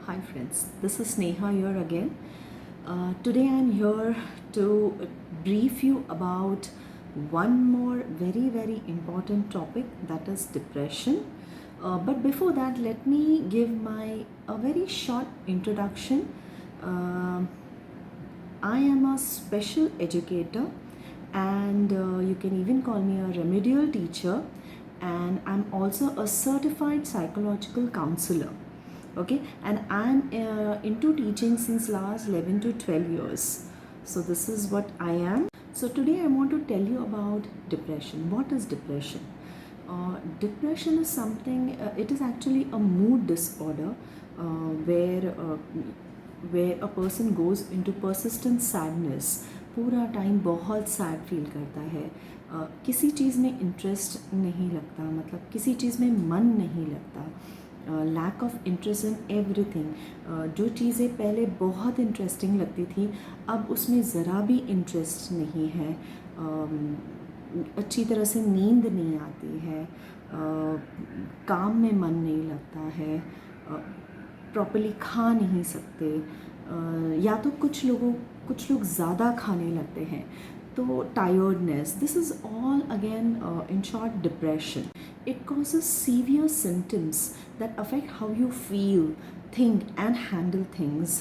Hi friends, this is Sneha here again. Today I'm here to brief you about one more very important topic, that is depression. But before that, let me give my a very short introduction. Um I am a special educator, and you can even call me a remedial teacher, and I'm also a certified psychological counselor. Okay, and I'm into teaching since last 11 to 12 years. So this is what I am. So today I want to tell you about depression. What is depression? Depression is something, it is actually a mood disorder where a person goes into persistent sadness. पूरा time बहुत sad feel करता है, किसी चीज़ में interest नहीं लगता, मतलब किसी चीज़ में मन नहीं लगता, lack of interest in everything. जो चीज़ें पहले बहुत इंटरेस्टिंग लगती थी अब उसमें ज़रा भी इंटरेस्ट नहीं है, अच्छी तरह से नींद नहीं आती है, काम में मन नहीं लगता है, प्रॉपर्ली खा नहीं सकते, या तो कुछ लोग ज़्यादा खाने लगते हैं, तो tiredness, this is all again in short depression. It causes severe symptoms that affect how you feel, think, and handle things.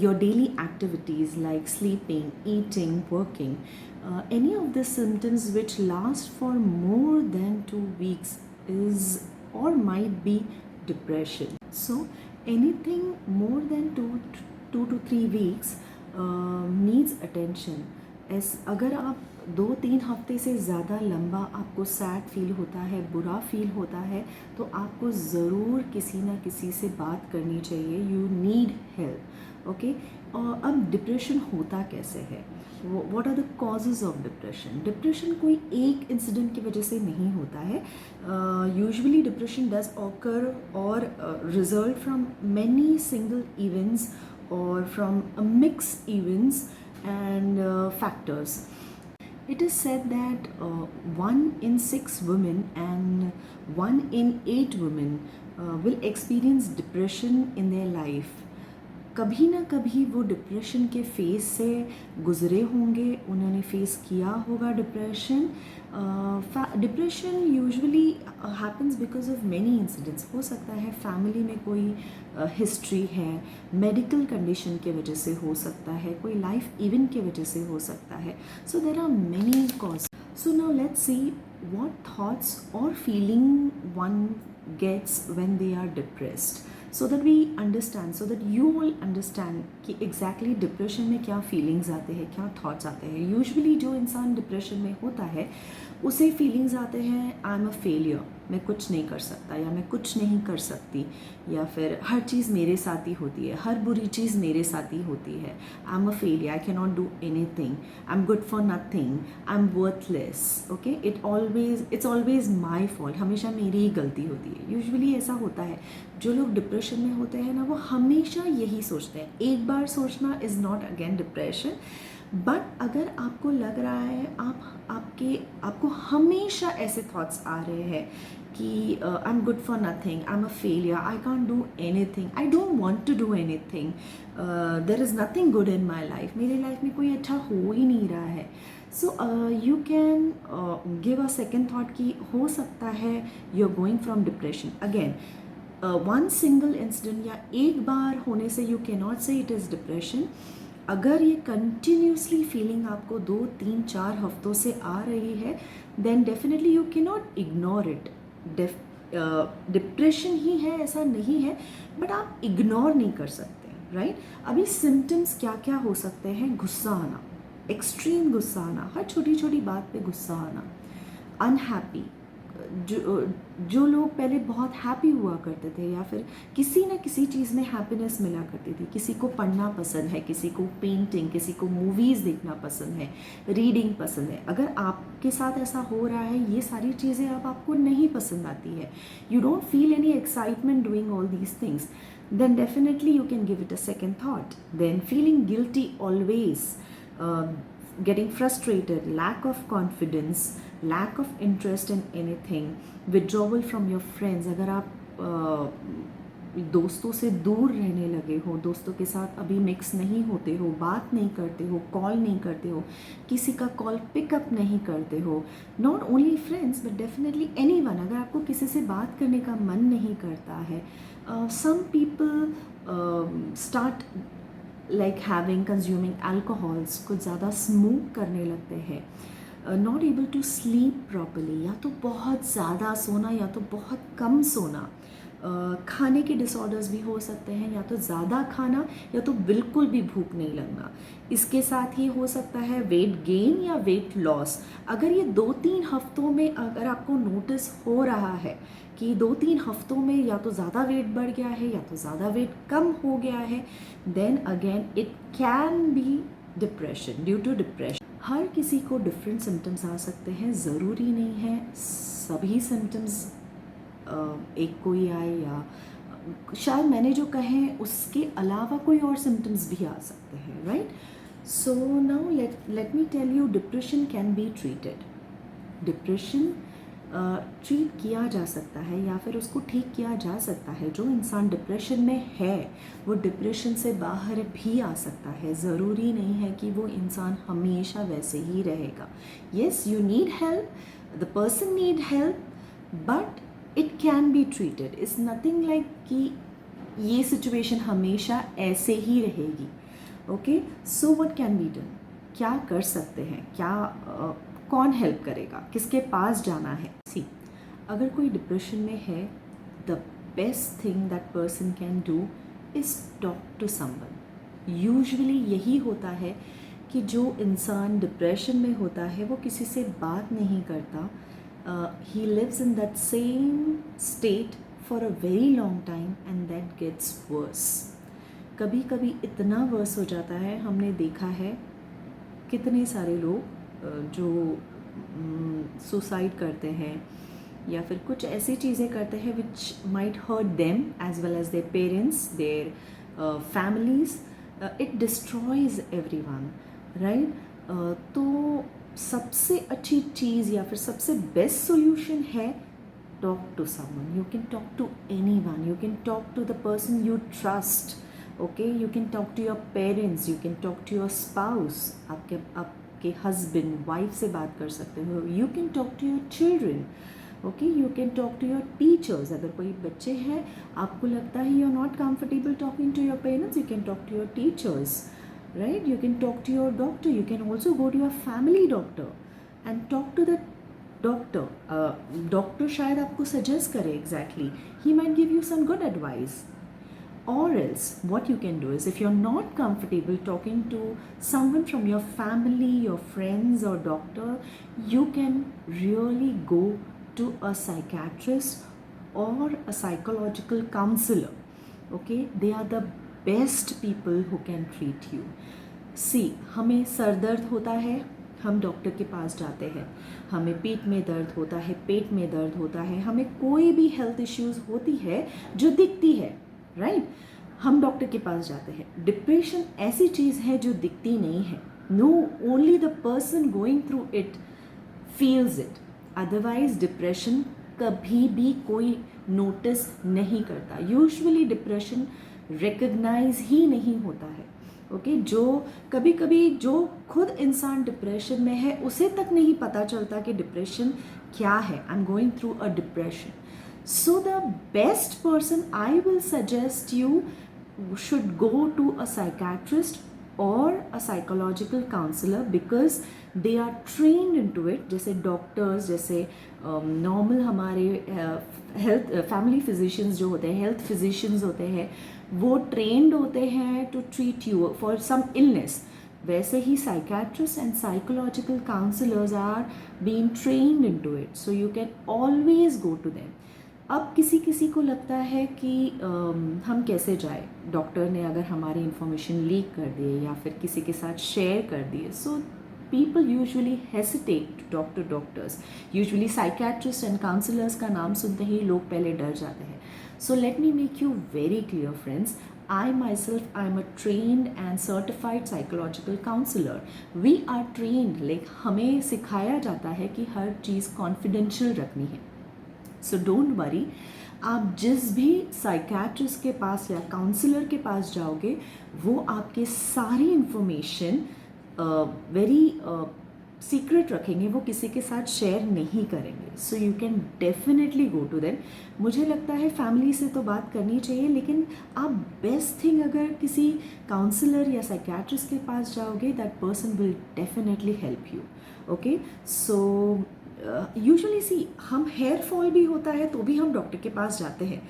Your daily activities like sleeping, eating, working. Any of the symptoms which last for more than 2 weeks is or might be depression. So, anything more than 2 to 3 weeks needs attention. अगर आप 2-3 हफ्ते से ज़्यादा लंबा आपको sad feel होता है, बुरा फील होता है, तो आपको ज़रूर किसी ना किसी से बात करनी चाहिए. You need help. ओके, और अब डिप्रेशन होता कैसे है? What are the causes of depression? Depression कोई एक इंसिडेंट की वजह से नहीं होता है. यूजुअली डिप्रेशन डज ऑकर और result from many single events or from a mixed events and factors. It is said that 1 in 6 women and 1 in 8 women will experience depression in their life. कभी ना कभी वो depression के phase से गुज़रे होंगे, उन्होंने फेस किया होगा depression. Depression usually happens because of many incidents. हो सकता है फैमिली में कोई हिस्ट्री है, मेडिकल कंडीशन के वजह से हो सकता है, कोई लाइफ इवेंट के वजह से हो सकता है. So there are many cause. So now let's see what thoughts or feeling one gets when they are depressed, so that we understand, so that you will understand कि exactly depression में क्या feelings आते हैं, क्या thoughts आते हैं. Usually जो इंसान depression में होता है उसे feelings आते हैं आई एम अ फेलियर, मैं कुछ नहीं कर सकता, या मैं कुछ नहीं कर सकती, या फिर हर चीज़ मेरे साथ ही होती है, हर बुरी चीज़ मेरे साथ ही होती है, I am a failure, I can not do anything, I am good for nothing, I M worthless. Okay, it's always my fault, हमेशा मेरी ही गलती होती है. यूजुअली ऐसा होता है. जो लोग डिप्रेशन में होते हैं ना, वो हमेशा यही सोचते हैं. एक बार सोचना is not again depression. But अगर आपको लग रहा है आपको हमेशा ऐसे थॉट्स आ रहे हैं कि I am good for nothing, I am a failure, I can't do anything, I don't want to do anything, there is nothing good in my life, मेरी लाइफ में कोई अच्छा हो ही नहीं रहा है. So you can give a second thought कि हो सकता है you are going from depression. Again, one single incident या एक बार होने से यू कैन नॉट से इट इज़ डिप्रेशन. अगर ये कंटिन्यूसली फीलिंग आपको 2-3-4 हफ्तों से आ रही है, then definitely you can not ignore it. Depression ही है ऐसा नहीं है, बट आप इग्नोर नहीं कर सकते, राइट? अभी सिम्टम्स क्या क्या हो सकते हैं? गुस्सा आना, एक्सट्रीम गुस्सा आना, हर छोटी छोटी बात पे गुस्सा आना, अनहैप्पी. जो लोग पहले बहुत हैप्पी हुआ करते थे, या फिर किसी न किसी चीज़ में हैप्पीनेस मिला करती थी, किसी को पढ़ना पसंद है, किसी को पेंटिंग, किसी को मूवीज़ देखना पसंद है, रीडिंग पसंद है. अगर आपके साथ ऐसा हो रहा है, ये सारी चीज़ें अब आपको नहीं पसंद आती है, you don't feel any excitement doing all these things, then definitely you can give it a second thought. Then feeling guilty always, getting frustrated, lack of confidence, lack of interest in anything, withdrawal from your friends. अगर आप दोस्तों से दूर रहने लगे हो, दोस्तों के साथ अभी मिक्स नहीं होते हो, बात नहीं करते हो, कॉल नहीं करते हो, किसी का कॉल पिकअप नहीं करते हो, not only friends but definitely anyone, अगर आपको किसी से बात करने का मन नहीं करता है, some people start like having consuming alcohols, कुछ ज़्यादा स्मोक करने लगते हैं, not able to sleep properly, या तो बहुत ज़्यादा सोना या तो बहुत कम सोना, खाने के डिसऑर्डर्स भी हो सकते हैं, या तो ज़्यादा खाना या तो बिल्कुल भी भूख नहीं लगना। इसके साथ ही हो सकता है वेट गेन या वेट लॉस। अगर ये 2-3 हफ्तों में अगर आपको नोटिस हो रहा है कि 2-3 हफ्तों में या तो ज़्यादा वेट बढ़ गया है या तो ज़्यादा वेट कम हो गया है, then again it can be depression, due to depression. हर किसी को डिफरेंट सिम्टम्स आ सकते हैं, ज़रूरी नहीं है सभी सिम्टम्स एक कोई आए, या शायद मैंने जो कहे उसके अलावा कोई और सिम्टम्स भी आ सकते हैं, right. So now let me tell you, depression can be treated. Depression treat किया जा सकता है या फिर उसको ठीक किया जा सकता है। जो इंसान डिप्रेशन में है वो डिप्रेशन से बाहर भी आ सकता है, ज़रूरी नहीं है कि वो इंसान हमेशा वैसे ही रहेगा। Yes, you need help, the person need help, but it can be treated. It's nothing like कि ये सिचुएशन हमेशा ऐसे ही रहेगी। Okay, so what can be done, क्या कर सकते हैं, क्या कौन हेल्प करेगा, किसके पास जाना है। सी, अगर कोई डिप्रेशन में है, the best thing that person can do is talk to someone. Usually यही होता है कि जो इंसान डिप्रेशन में होता है वो किसी से बात नहीं करता, he lives in that same state for a very long time and that gets worse. कभी कभी इतना वर्स हो जाता है, हमने देखा है कितने सारे लोग जो सुसाइड करते हैं या फिर कुछ ऐसी चीज़ें करते हैं which might hurt them as well as their parents, their families, it destroys everyone, right. तो सबसे अच्छी चीज़ या फिर सबसे बेस्ट सोल्यूशन है talk to someone. You can talk to anyone, you can talk to the person you trust, okay, you can talk to your parents, you can talk to your spouse, आपके husband wife से बात कर सकते हो, you can talk to your children, okay, you can talk to your teachers. अगर कोई बच्चे हैं, आपको लगता है you are not comfortable talking to your parents, you can talk to your teachers, right? You can talk to your doctor. You can also go to your family doctor and talk to the doctor. Doctor शायद आपको suggest करे exactly. He might give you some good advice. Or else, what you can do is, if you're not comfortable talking to someone from your family, your friends or doctor, you can really go to a psychiatrist or a psychological counselor. Okay, they are the best people who can treat you. See, हमें सर दर्द होता है, हम doctor के पास जाते हैं, हमें पेट में दर्द होता है, पेट में दर्द होता है, हमें कोई भी हेल्थ इश्यूज़ होती है जो दिखती है, राइट, हम डॉक्टर के पास जाते हैं। डिप्रेशन ऐसी चीज़ है जो दिखती नहीं है, no, only the person going through it feels it, otherwise depression कभी भी कोई नोटिस नहीं करता। यूजुअली डिप्रेशन रिकग्नाइज ही नहीं होता है, ओके। जो कभी कभी जो खुद इंसान डिप्रेशन में है उसे तक नहीं पता चलता कि डिप्रेशन क्या है, I am going through a depression. So the best person I will suggest you should go to a psychiatrist और a psychological counsellor, because they are trained in to it. जैसे डॉक्टर्स, जैसे normal हमारे health family physicians जो होते हैं, health physicians होते हैं, वो ट्रेंड होते हैं to treat you for some illness, वैसे ही psychiatrist and psychological counsellors are being trained in to it, so you can always go to them. अब किसी किसी को लगता है कि हम कैसे जाए, डॉक्टर ने अगर हमारी इन्फॉर्मेशन लीक कर दिए या फिर किसी के साथ शेयर कर दिए, सो people usually hesitate to talk to doctors. Usually psychiatrists and counselors का नाम सुनते ही लोग पहले डर जाते हैं। So let me make you very clear, friends. I myself, I am a trained and certified psychological counselor. We are trained, like हमें सिखाया जाता है कि हर चीज़ confidential रखनी है। So don't worry. आप जिस भी साइकेट्रिस्ट के पास या काउंसलर के पास जाओगे वो आपके सारी इन्फॉर्मेशन वेरी सीक्रेट रखेंगे, वो किसी के साथ शेयर नहीं करेंगे. So you can definitely go to them. मुझे लगता है फैमिली से तो बात करनी चाहिए, लेकिन आप बेस्ट थिंग अगर किसी काउंसलर या साइकेट्रिस्ट के पास जाओगे, that person will definitely help you. Okay, so usually see हम हेयर फॉल भी होता है तो भी हम डॉक्टर के पास जाते हैं,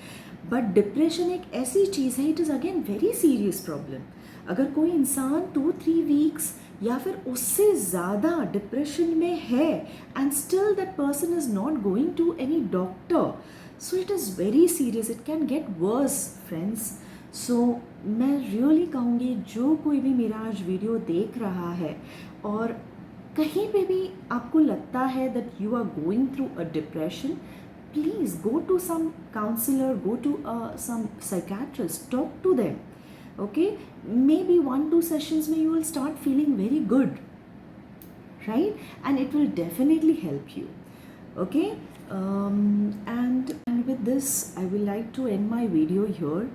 बट डिप्रेशन एक ऐसी चीज़ है, it is again very serious problem. अगर कोई इंसान 2-3 वीक्स या फिर उससे ज़्यादा डिप्रेशन में है and still that person is not going to any doctor, so it is very serious, it can get worse friends. So मैं रियली कहूँगी जो कोई भी मेरा आज वीडियो देख रहा है और कहीं पे भी आपको लगता है that you are going through a depression, please go to some counselor, go to some psychiatrist, talk to them. Okay, maybe 1-2 sessions में you will start feeling very good, right? And it will definitely help you. Okay, and with this I will like to end my video here.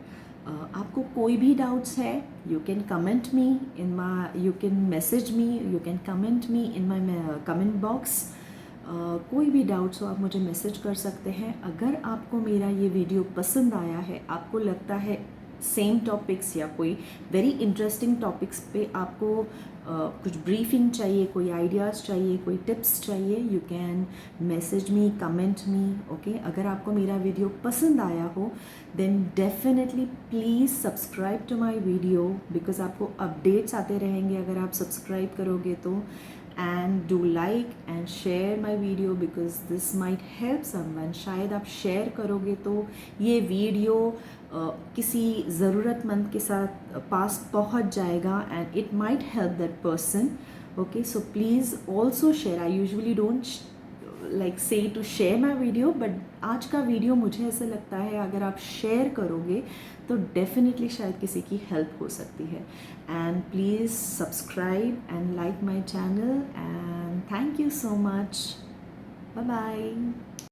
आपको कोई भी doubts है, you can comment me in my, you can message me, you can comment me in my comment box. कोई भी doubts हो आप मुझे message कर सकते हैं. अगर आपको मेरा ये वीडियो पसंद आया है, आपको लगता है सेम टॉपिक्स या कोई वेरी इंटरेस्टिंग टॉपिक्स पे आपको कुछ ब्रीफिंग चाहिए, कोई आइडियाज़ चाहिए, कोई टिप्स चाहिए, you can message me, comment me. Okay, अगर आपको मेरा वीडियो पसंद आया हो then definitely please subscribe to my video, because आपको अपडेट्स आते रहेंगे अगर आप सब्सक्राइब करोगे तो. And do like and share my video because this might help someone. शायद आप शेयर करोगे तो ये वीडियो किसी ज़रूरतमंद के साथ पास पहुंच जाएगा and it might help that person. Okay, so please also share. I usually don't like say to share my video, but आज का वीडियो मुझे ऐसा लगता है अगर आप शेयर करोगे तो डेफिनेटली शायद किसी की हेल्प हो सकती है. And please subscribe and like my channel and thank you so much. Bye bye.